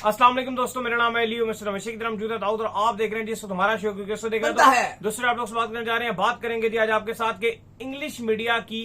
अस्सलाम वालेकुम दोस्तों, मेरा नाम है लियो मिस्टर रमेश की तरह मौजूद है दाऊद और आप देख रहे हैं जिस हमारा शो क्योंकि उसको देख रहे हैं दूसरे आप लोग से बात करने जा रहे हैं। बात करेंगे जी आज आपके साथ के इंग्लिश मीडिया की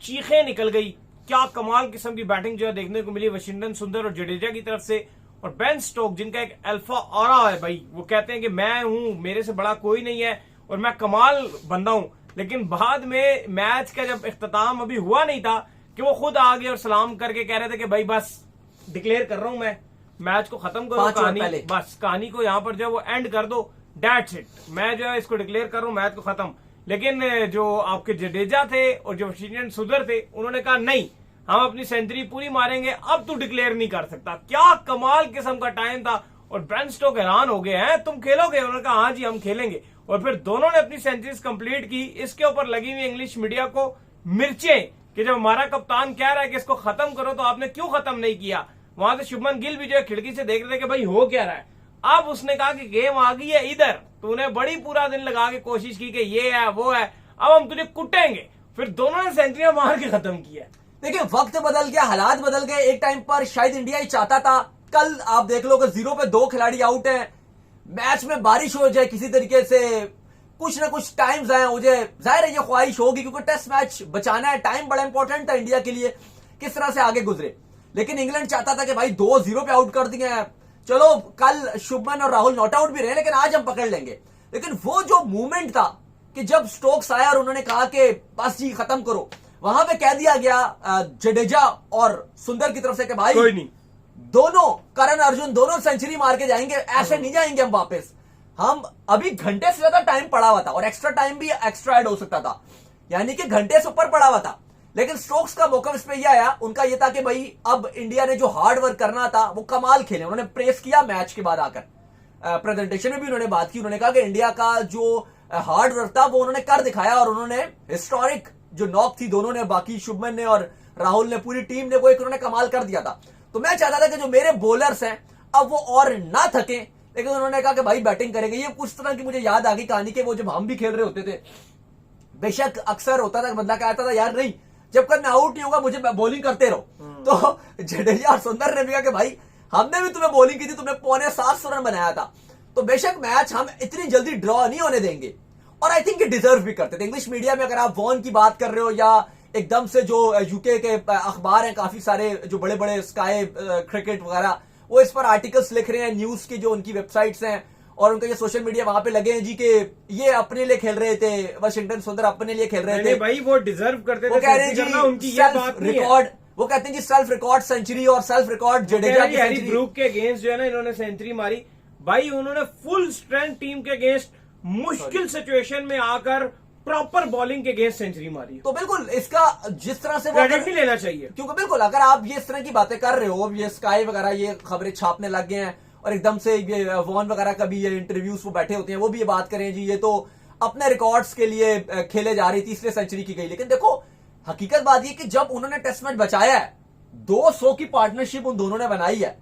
चीखें निकल गई। क्या कमाल किस्म की बैटिंग जो है देखने को मिली वाशिंगटन सुंदर और जडेजा की तरफ से। और बेन स्टोक जिनका एक अल्फा ऑरा है भाई, वो कहते हैं कि मैं हूं, मेरे से बड़ा कोई नहीं है और मैं कमाल बंदा हूं। लेकिन बाद में मैच का जब इख्तिताम अभी हुआ नहीं था कि वो खुद आ गए और सलाम करके कह रहे थे कि भाई बस डिक्लेयर कर रहा हूं, मैं मैच को खत्म करो, कहानी बस कहानी को यहां पर जो वो एंड कर दो, डेट्स इट, मैं जो है इसको डिक्लेयर कर रहा हूं, मैच को खत्म। लेकिन जो आपके जडेजा थे और जो वाशिंगटन सुंदर थे उन्होंने कहा नहीं, हम अपनी सेंचुरी पूरी मारेंगे, अब तू डिक्लेयर नहीं कर सकता। क्या कमाल किस्म का टाइम था और बेन स्टोक हैरान हो गए हैं, तुम खेलोगे? उन्होंने कहा हाँ जी हम खेलेंगे। और फिर दोनों ने अपनी सेंचुरीज कंप्लीट की। इसके ऊपर लगी हुई इंग्लिश मीडिया को मिर्चें कि जब हमारा कप्तान कह रहा है कि इसको खत्म करो तो आपने क्यों खत्म नहीं किया। वहां से शुभमन गिल भी जो है खिड़की से देख रहे थे कि भाई हो क्या रहा है। अब उसने कहा कि गेम आ गई है इधर, तूने बड़ी पूरा दिन लगा के कोशिश की कि ये है वो है, अब हम तुझे कुटेंगे। फिर दोनों ने सेंचुरियां मार के खत्म किया। देखिए वक्त बदल गया, हालात बदल गए। एक टाइम पर शायद इंडिया ही चाहता था, कल आप देख लो कि 0 पे 2 खिलाड़ी आउट हैं, मैच में बारिश हो जाए किसी तरीके से, कुछ ना कुछ टाइम जाए हो जाए, जाहिर है ये ख्वाहिश होगी क्योंकि टेस्ट मैच बचाना है, टाइम बड़ा इंपॉर्टेंट था इंडिया के लिए किस तरह से आगे गुजरे। लेकिन इंग्लैंड चाहता था कि भाई 2-0 पे आउट कर दिए हैं, चलो कल शुभमन और राहुल नॉट आउट भी रहे लेकिन आज हम पकड़ लेंगे। लेकिन वो जो मूवमेंट था कि जब स्टोक्स आया और उन्होंने कहा कि बस जी खत्म करो, वहां पे कह दिया गया जडेजा और सुंदर की तरफ से कि भाई कोई नहीं, दोनों करण अर्जुन दोनों सेंचुरी मार के जाएंगे, ऐसे नहीं जाएंगे हम वापस। हम अभी घंटे से ज्यादा टाइम पड़ा हुआ था और एक्स्ट्रा टाइम भी एक्स्ट्रा ऐड हो सकता था, यानी कि घंटे से ऊपर पड़ा हुआ था। लेकिन स्टोक्स का मौका इस पे यह आया, उनका यह था कि भाई अब इंडिया ने जो हार्ड वर्क करना था वो कमाल खेले। उन्होंने प्रेस किया मैच के बाद आकर, प्रेजेंटेशन में भी उन्होंने बात की, उन्होंने कहा कि इंडिया का जो हार्ड वर्क था वो उन्होंने कर दिखाया और उन्होंने हिस्टोरिक जो नॉक थी दोनों ने, बाकी शुभमन ने और राहुल ने, पूरी टीम ने, वो एक उन्होंने कमाल कर दिया था। तो मैं चाहता था कि जो मेरे बॉलर्स हैं अब वो और ना थके, लेकिन उन्होंने कहा कि भाई बैटिंग करेंगे। ये कुछ तरह की मुझे याद आ गई कहानी के, वो जब हम भी खेल रहे होते थे, बेशक अक्सर होता था बंदा कहता था यार नहीं, जब तक मैं आउट नहीं होगा मुझे बॉलिंग करते रहो। तो जडेजा और सुंदर ने भी कहा कि भाई हमने भी तुम्हें बॉलिंग की थी, तुमने 750 रन बनाया था, तो बेशक मैच हम इतनी जल्दी ड्रॉ नहीं होने देंगे। और आई थिंक ये डिजर्व भी करते थे। इंग्लिश मीडिया में अगर आप वॉन की बात कर रहे हो या एकदम से जो यूके के अखबार हैं काफी सारे, जो बड़े बड़े स्काई क्रिकेट वगैरह, वो इस पर आर्टिकल्स लिख रहे हैं, न्यूज की जो उनकी वेबसाइट्स हैं और उनके ये सोशल मीडिया वहां पे लगे हैं जी कि ये अपने लिए खेल रहे थे, वाशिंगटन सुंदर अपने लिए खेल रहे थे भाई वो डिजर्व करते थे। वो कह रहे हैं जी उनकी ये बात रिकॉर्ड, वो कहते हैं जी सेल्फ रिकॉर्ड सेंचुरी और सेल्फ रिकॉर्ड जडेजा की सेंचुरी। ब्रूक के अगेंस्ट जो है ना इन्होंने सेंचुरी मारी भाई, उन्होंने फुल स्ट्रेंथ टीम के अगेंस्ट मुश्किल सिचुएशन में आकर प्रॉपर बॉलिंग के अगेंस्ट सेंचुरी मारी। तो बिल्कुल इसका जिस तरह से क्रेडिट भी लेना चाहिए, क्योंकि बिल्कुल अगर आप ये इस तरह की बातें कर रहे हो, ये स्काई वगैरह ये खबरें छापने लग गए हैं और एकदम से ये वॉन वगैरह का भी ये इंटरव्यूज वो बैठे होते हैं, वो भी ये बात करें जी ये तो अपने रिकॉर्ड्स के लिए खेले जा रही थी इसलिए सेंचुरी की गई। लेकिन देखो हकीकत बात ये कि जब उन्होंने टेस्ट मैच बचाया है, 200 की पार्टनरशिप उन दोनों ने बनाई है,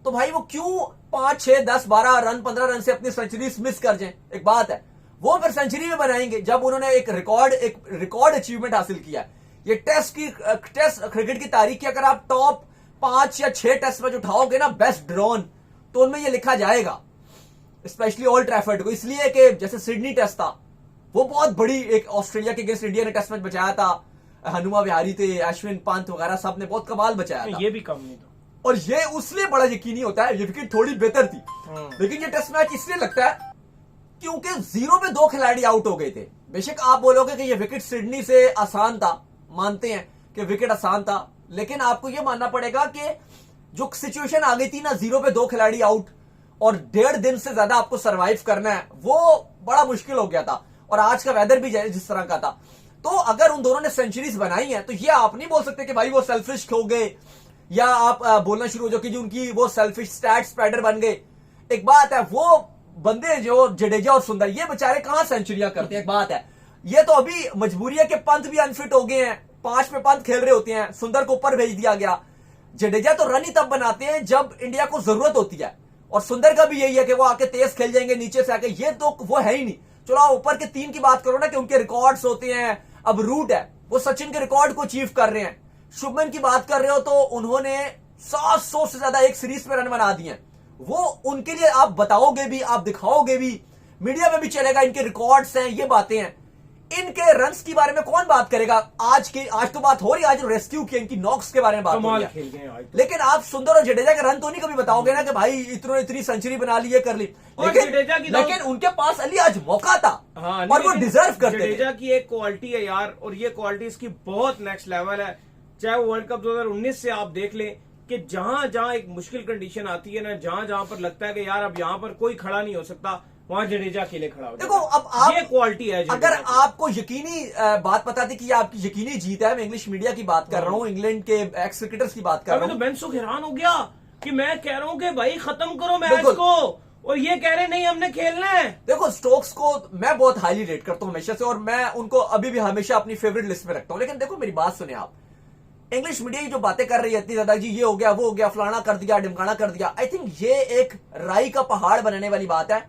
तो भाई वो क्यों 5, 6, 10, 12 रन 15 रन से अपनी सेंचुरीज मिस कर जाए। एक बात है, वो फिर सेंचुरी में बनाएंगे जब उन्होंने एक रिकॉर्ड अचीवमेंट हासिल किया। ये टेस्ट क्रिकेट की तारीख की अगर आप टॉप 5 या 6 टेस्ट मैच उठाओगे ना बेस्ट ड्रॉन, तो उनमें ये लिखा जाएगा, स्पेशली ओल्ड ट्रैफर्ड को, इसलिए कि जैसे सिडनी टेस्ट था, वो बहुत बड़ी एक ऑस्ट्रेलिया के अगेंस्ट इंडिया ने टेस्ट मैच बचाया था, हनुमा विहारी थे, अश्विन पंत वगैरह सब ने बहुत कमाल बचाया था, ये भी कम नहीं था। और ये उसलिए बड़ा यकीनी होता है, ये विकेट थोड़ी बेहतर थी, लेकिन ये टेस्ट मैच इसलिए लगता है क्योंकि 0 पे 2 खिलाड़ी आउट हो गए थे। बेशक आप बोलोगे कि ये विकेट सिडनी से आसान था, मानते हैं कि विकेट आसान था, लेकिन आपको ये मानना पड़ेगा कि जो सिचुएशन आ गई थी ना, 0 पे 2 खिलाड़ी आउट और 1.5 दिन से ज्यादा आपको सरवाइव करना है, वो बड़ा मुश्किल हो गया था। और आज का वेदर भी जिस तरह का था, तो अगर उन दोनों ने सेंचुरीज बनाई है तो ये आप नहीं बोल सकते कि भाई वो सेल्फिश हो गए, या आप बोलना शुरू हो जाओ कि उनकी वो सेल्फिश स्टैट स्प्रेडर बन गए। एक बात है, वो बंदे जो जडेजा और सुंदर ये बेचारे कहां सेंचुरियां करते हैं। एक बात है, ये तो अभी मजबूरी है कि पंत भी अनफिट हो गए हैं, 5 पे पंत खेल रहे होते हैं, सुंदर को ऊपर भेज दिया गया। जडेजा तो रन ही तब बनाते हैं जब इंडिया को जरूरत होती है, और सुंदर का भी यही है कि वो आके तेज खेल जाएंगे नीचे से आके, ये तो वो है ही नहीं। चलो ऊपर के 3 की बात करो ना कि उनके रिकॉर्ड्स होते हैं, अब रूट है वो सचिन के रिकॉर्ड को अचीव कर रहे हैं। शुभमन की बात कर रहे हो तो उन्होंने 700 से ज्यादा एक सीरीज में रन बना दिए, वो उनके लिए आप बताओगे भी, आप दिखाओगे भी, मीडिया में भी चलेगा, इनके रिकॉर्ड्स हैं, ये बातें हैं। इनके रन्स के बारे में कौन बात करेगा? आज तो बात हो रही है, आज रेस्क्यू किया, इनकी नॉक्स के बारे में बात हो रही है, लेकिन आप सुंदर और जडेजा के रन तो नहीं कभी बताओगे ना कि भाई इतनी सेंचुरी बना ली, कर ली। लेकिन उनके पास अली आज मौका था। हाँ, और वो डिजर्व करते थे। जडेजा की एक क्वालिटी है यार, और ये क्वालिटी इसकी बहुत नेक्स्ट लेवल है। चाहे वो वर्ल्ड कप 2019 से आप देख लें कि जहां जहां एक मुश्किल कंडीशन आती है ना, जहां जहां पर लगता है कि यार अब यहां पर कोई खड़ा नहीं हो सकता, वहां जडेजा अकेले खड़ा हो। देखो अब आप, ये क्वालिटी है। अगर आपको यकीनी बात पता थी कि ये आपकी यकीनी जीत है, मैं इंग्लिश मीडिया की बात कर रहा हूँ, इंग्लैंड के एक्स क्रिकेटर्स की बात कर रहा हूँ। तो बेन स्टोक्स हैरान हो गया कि मैं कह रहा हूँ कि भाई खत्म करो मैच को, और ये कह रहे नहीं हमने खेलना है। देखो स्टोक्स को मैं बहुत हाईली रेट करता हूँ हमेशा से, और मैं उनको अभी भी हमेशा अपनी फेवरेट लिस्ट में रखता हूँ। लेकिन देखो मेरी बात सुने आप, इंग्लिश मीडिया की जो बातें कर रही है इतनी ज्यादा, जी ये हो गया, वो हो गया, फलाना कर दिया, ढिमकाना कर दिया, आई थिंक ये एक राई का पहाड़ बनाने वाली बात है।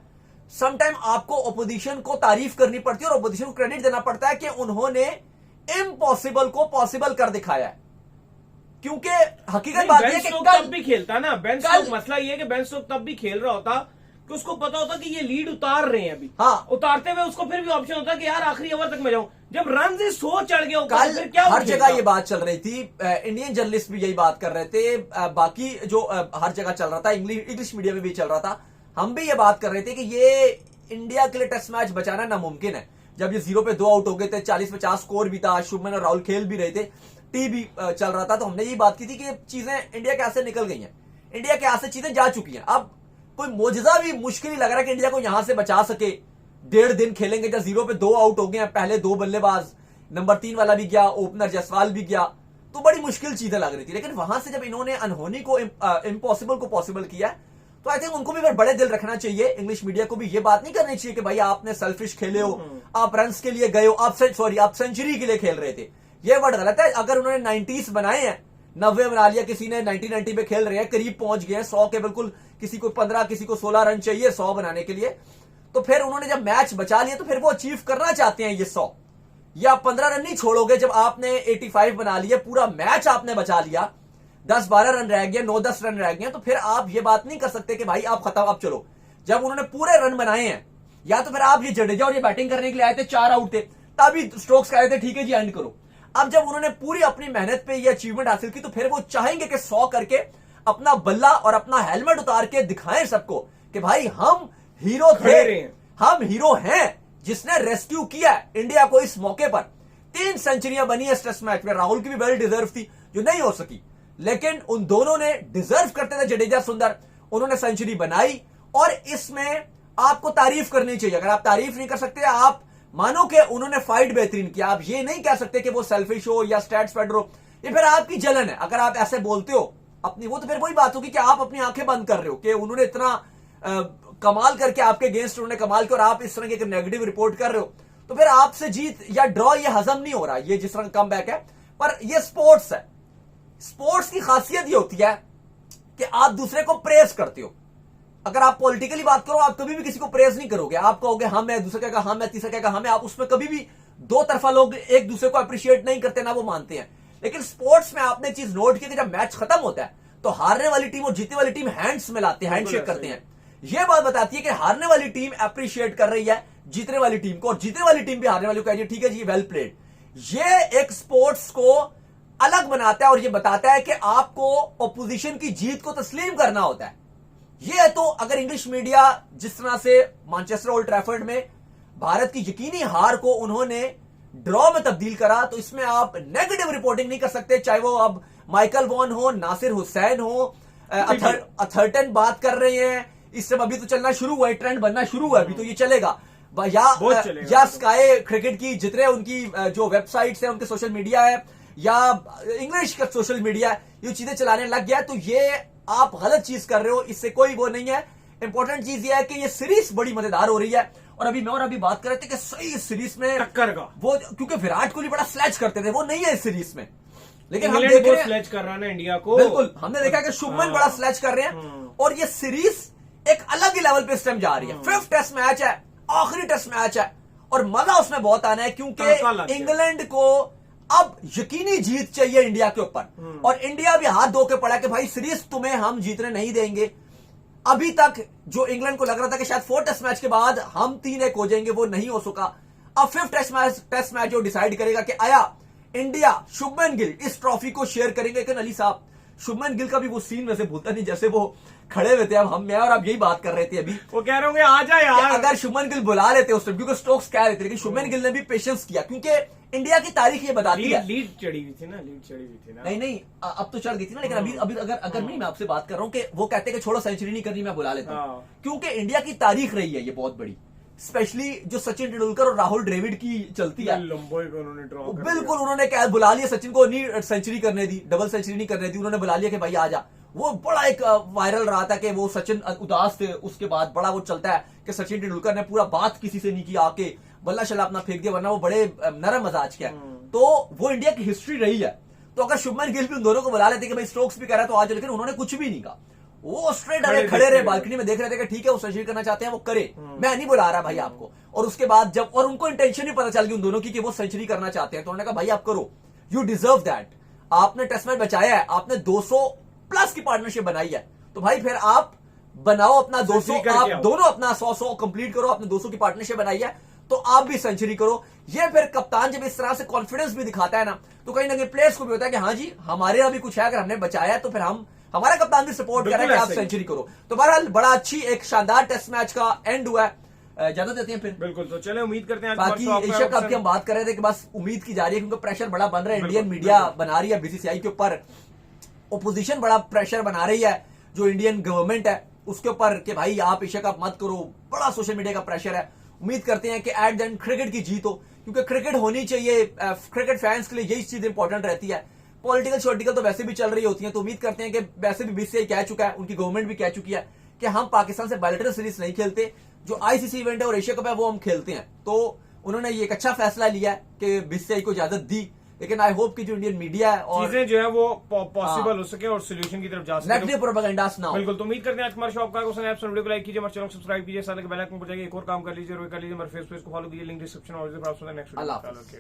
समटाइम आपको ओपोजिशन को तारीफ करनी पड़ती है और ओपोजिशन को क्रेडिट देना पड़ता है कि उन्होंने इम्पॉसिबल को पॉसिबल कर दिखाया है। क्योंकि हकीकत बात है कि तब भी खेलता ना बेन स्टोक्स, मसला ये है कि बेन स्टोक्स तब भी खेल रहा होता कि उसको पता होता कि ये लीड उतार रहे हैं अभी। हाँ, उतारते हुए उसको फिर भी ऑप्शन होता कि यार आखिरी ओवर तक मैं जाऊं। जब रन से 100 चढ़ गया कल फिर क्या हर जगह ये बात चल रही थी, इंडियन जर्नलिस्ट भी यही बात कर रहे थे, बाकी जो हर जगह चल रहा था, इंग्लिश मीडिया में भी चल रहा था, हम भी ये बात कर रहे थे कि ये इंडिया के लिए टेस्ट मैच बचाना नामुमकिन है। जब ये 0 पे 2 आउट हो गए थे, 40-50 स्कोर भी था, शुभमन और राहुल खेल भी रहे थे, टी भी चल रहा था, तो हमने यही बात की थी कि चीजें इंडिया के हाथ से निकल गई हैं, इंडिया के हाथ से चीजें जा चुकी हैं। अब कोई मोजजा भी मुश्किल ही लग रहा है कि इंडिया को यहां से बचा सके। 1.5 दिन खेलेंगे, जब 0 पे 2 आउट हो गए हैं, पहले 2 बल्लेबाज, नंबर 3 वाला भी गया, ओपनर जयसवाल भी गया, तो बड़ी मुश्किल चीजें लग रही थी। लेकिन वहां से जब इन्होंने अनहोनी को, इम्पॉसिबल को पॉसिबल किया, तो आई थिंक उनको भी बड़े दिल रखना चाहिए। इंग्लिश मीडिया को भी ये बात नहीं करनी चाहिए कि भाई आपने सेल्फिश खेले हो, आप रन्स के लिए गए हो, आप सेंचुरी के लिए खेल रहे थे, ये वर्ड गलत है। अगर उन्होंने 90s बनाए हैं, 90 बना लिया, किसी ने 90 पे खेल रहे हैं, करीब पहुंच गए हैं 100 के, बिल्कुल किसी को 15 किसी को 16 रन चाहिए 100 बनाने के लिए, तो फिर उन्होंने जब मैच बचा लिया तो फिर वो अचीव करना चाहते हैं ये 100, या आप 15 रन नहीं छोड़ोगे। जब आपने 85 बना लिया, पूरा मैच आपने बचा लिया, 10-12 रन रह गए, 9-10 रन रह गए, तो फिर आप ये बात नहीं कर सकते कि भाई आप खत्म, अब चलो। जब उन्होंने पूरे रन बनाए हैं, या तो फिर आप ये जडेजा और ये बैटिंग करने के लिए आए थे, 4 आउट थे, तभी स्टोक्स कह रहे थे ठीक है जी एंड करो। अब जब उन्होंने पूरी अपनी मेहनत पे ये अचीवमेंट हासिल की, तो फिर वो चाहेंगे कि 100 करके अपना बल्ला और अपना हेलमेट उतार के दिखाएं सबको कि भाई हम हीरो थे, हम हीरो हैं, जिसने रेस्क्यू किया इंडिया को इस मौके पर। 3 सेंचुरियां बनी है इस टेस्ट मैच में, राहुल की भी वेल डिजर्व थी जो नहीं हो सकी, लेकिन उन दोनों ने डिजर्व करते थे, जडेजा सुंदर, उन्होंने सेंचुरी बनाई, और इसमें आपको तारीफ करनी चाहिए। अगर आप तारीफ नहीं कर सकते, आप मानो कि उन्होंने फाइट बेहतरीन किया, आप ये नहीं कह सकते कि वो सेल्फिश हो या स्टैट्स पैडर हो, ये फिर आपकी जलन है। अगर आप ऐसे बोलते हो अपनी, वो तो फिर वही बात होगी कि आप अपनी आंखें बंद कर रहे हो कि उन्होंने इतना कमाल करके आपके अगेंस्ट उन्होंने कमाल किया, और आप इस तरह की नेगेटिव रिपोर्ट कर रहे हो, तो फिर आपसे जीत या ड्रॉ ये हजम नहीं हो रहा, ये जिस तरह कम बैक है। पर ये स्पोर्ट्स है, स्पोर्ट्स की खासियत ये होती है कि आप दूसरे को प्रेस करते हो। अगर आप पॉलिटिकली बात करो, आप कभी भी किसी को प्रेस नहीं करोगे, आप कहोगे हम है, दूसरा कहेगा हम है, तीसरा कहेगा हम है, आप उसमें कभी भी दो तरफा लोग एक दूसरे को अप्रिशिएट नहीं करते, ना वो मानते हैं। लेकिन स्पोर्ट्स में आपने चीज नोट की कि जब मैच खत्म होता है तो हारने वाली टीम और जीतने वाली टीम हैंड्स मिलाते हैं, हैंडशेक करते हैं। यह बात बताती है कि हारने वाली टीम अप्रिशिएट कर रही है जीतने वाली टीम को, और जीतने वाली टीम भी हारने वाली को कह रही है ठीक है जी वेल प्लेड। ये एक स्पोर्ट्स को अलग बनाता है और ये बताता है कि आपको ऑपोजिशन की जीत को तस्लीम करना होता है। ये तो अगर इंग्लिश मीडिया जिस तरह से मैनचेस्टर ओल्ड ट्रैफर्ड में भारत की यकीनी हार को उन्होंने ड्रॉ में तब्दील करा, तो इसमें आप नेगेटिव रिपोर्टिंग नहीं कर सकते, चाहे वो अब माइकल वॉन हो, नासिर हुसैन हो, अथर्टन बात कर रहे हैं, इससे अभी तो चलना शुरू हुआ है, ट्रेंड बनना शुरू हुआ है, अभी तो ये चलेगा, या स्काई क्रिकेट की जितने उनकी जो वेबसाइट्स है, उनके सोशल मीडिया है, या इंग्लिश का सोशल मीडिया, ये चीजें चलाने लग गया, तो ये आप गलत चीज कर रहे हो, इससे कोई वो नहीं है। इंपॉर्टेंट चीज ये है कि ये सीरीज बड़ी मजेदार हो रही है, और अभी बात कर रहे थे कि सही इस सीरीज में टक्कर का वो, क्योंकि विराट कोहली बड़ा स्लैच करते थे, वो नहीं है इस सीरीज में, लेकिन हम देख रहे हैं स्लैच कर रहा है इंडिया को, बिल्कुल हमने देखा कि शुभमन बड़ा स्लैच कर रहे हैं, और ये सीरीज एक अलग ही लेवल पे इस टाइम जा रही है। 5th टेस्ट मैच है, आखिरी टेस्ट मैच है, और मजा उसमें बहुत आना है, क्योंकि इंग्लैंड को अब यकीनी जीत चाहिए इंडिया के ऊपर, और इंडिया भी हाथ धो के पड़ा कि भाई सीरीज तुम्हें हम जीतने नहीं देंगे। अभी तक जो इंग्लैंड को लग रहा था कि शायद 4 टेस्ट मैच के बाद हम 3-1 हो जाएंगे, वो नहीं हो सका। अब 5th टेस्ट मैच जो डिसाइड करेगा कि आया इंडिया शुभमन गिल इस ट्रॉफी को शेयर करेंगे। लेकिन अली साहब, शुभमन गिल का भी वो सीन वैसे भूलता नहीं, जैसे वो खड़े हुए थे, अब मैं और आप यही बात कर रहे थे अभी, वो कह रहे होंगे आ जाए यार, अगर शुभमन गिल बुला लेते उस टाइम, क्योंकि स्टोक्स कह रहे थे, लेकिन शुभमन गिल ने भी पेशेंस किया, क्योंकि इंडिया की तारीख ये बताती है। लीड चढ़ी हुई थी ना, नहीं, अब तो चढ़ गई थी ना, लेकिन अभी अगर नहीं, मैं आपसे बात कर रहा हूँ कि वो कहते हैं कि छोड़ो सेंचुरी नहीं करनी, मैं बुला लेता हूँ, क्योंकि इंडिया की तारीख रही है ये बहुत बड़ी, स्पेशली जो सचिन तेंदुलकर और राहुल द्रविड़ की चलती है। बिल्कुल, उन्होंने क्या बुला लिया, सचिन को नहीं सेंचुरी करने दी, डबल सेंचुरी नहीं करने दी, उन्होंने बुला लिया कि भाई आ जा। वो बड़ा एक वायरल रहा था कि वो सचिन उदास थे, उसके बाद बड़ा वो चलता है कि सचिन तेंदुलकर ने पूरा बात किसी से नहीं किया, आके बल्ला शल्ला अपना फेंक दिया, वरना वो बड़े नरम मजाज के हैं। तो वो इंडिया की हिस्ट्री रही है। तो अगर शुभमन गिल भी उन दोनों को बुला लेते कि भाई स्टोक्स भी कह रहा है तो आज, लेकिन उन्होंने कुछ भी नहीं कहा, वो स्ट्रेट खड़े रहे बालकनी में, देख रहे थे कि ठीक है वो सेंचुरी करना चाहते हैं वो करे, मैं नहीं बुला रहा भाई आपको। और उसके बाद जब और उनको इंटेंशन ही पता चल गई उन दोनों की कि वो सेंचुरी करना चाहते हैं, तो उन्होंने कहा भाई आप करो, यू डिजर्व दैट, आपने टेस्ट मैच बचाया है, आपने 200+ की पार्टनरशिप बनाई है, तो भाई फिर आप बनाओ अपना 200, आप दोनों अपना 100 कंप्लीट करो, आपने 200 की पार्टनरशिप बनाई है तो आप भी सेंचुरी करो। ये फिर कप्तान जब इस तरह से कॉन्फिडेंस भी दिखाता है ना, तो कहीं ना कहीं प्लेयर्स को भी होता है कि हाँ जी हमारे यहाँ भी कुछ है, अगर हमने बचाया है तो फिर हम, हमारा कप्तान भी सपोर्ट कर रहा है कि आप सेंचुरी करो। तो बहरहाल बड़ा अच्छी एक शानदार टेस्ट मैच का एंड हुआ है। ज्यादा देते हैं फिर, बिल्कुल, तो चले उम्मीद करते हैं। बाकी एशिया कप की हम बात कर रहे थे कि बस उम्मीद की जा रही है, क्योंकि प्रेशर बड़ा बन रहा है, इंडियन मीडिया बना रही है बीसीसीआई के ऊपर, ओपोजिशन बड़ा प्रेशर बना रही है, जो इंडियन गवर्नमेंट है उसके ऊपर कि भाई आप एशिया कप मत करो, बड़ा सोशल मीडिया का प्रेशर है। उम्मीद करते हैं कि एट द एंड क्रिकेट की जीत हो, क्योंकि क्रिकेट होनी चाहिए, क्रिकेट फैंस के लिए यही चीज इंपॉर्टेंट रहती है। पॉलिटिकल शॉर्टिकल तो वैसे भी चल रही होती है, तो उम्मीद करते हैं कि वैसे भी बीसीसीआई कह चुका है, उनकी गवर्नमेंट भी कह चुकी है कि हम पाकिस्तान से बायलैटरल सीरीज नहीं खेलते, जो आईसीसी इवेंट है और एशिया कप है वो हम खेलते हैं। तो उन्होंने ये एक अच्छा फैसला लिया है कि बीसीसीआई को इजाजत दी, लेकिन आई होप कि जो इंडियन मीडिया है और चीजें जो है वो पॉसिबल हो सके और सोल्यूशन की तरफ जा सके, नेगेटिव प्रोपेगेंडास ना हो। बिल्कुल, तो उम्मीद करते हैं आज हमारे शॉप का वीडियो को लाइक कीजिए, हमारे चैनल को सब्सक्राइब कीजिए, साथ ही बेल आइकन पर जाइए, एक और काम कर लीजिए, हमारे फेसबुक को फॉलो कीजिए, लिंक डिस्क्रिप्शन और नेक्स्ट वीडियो।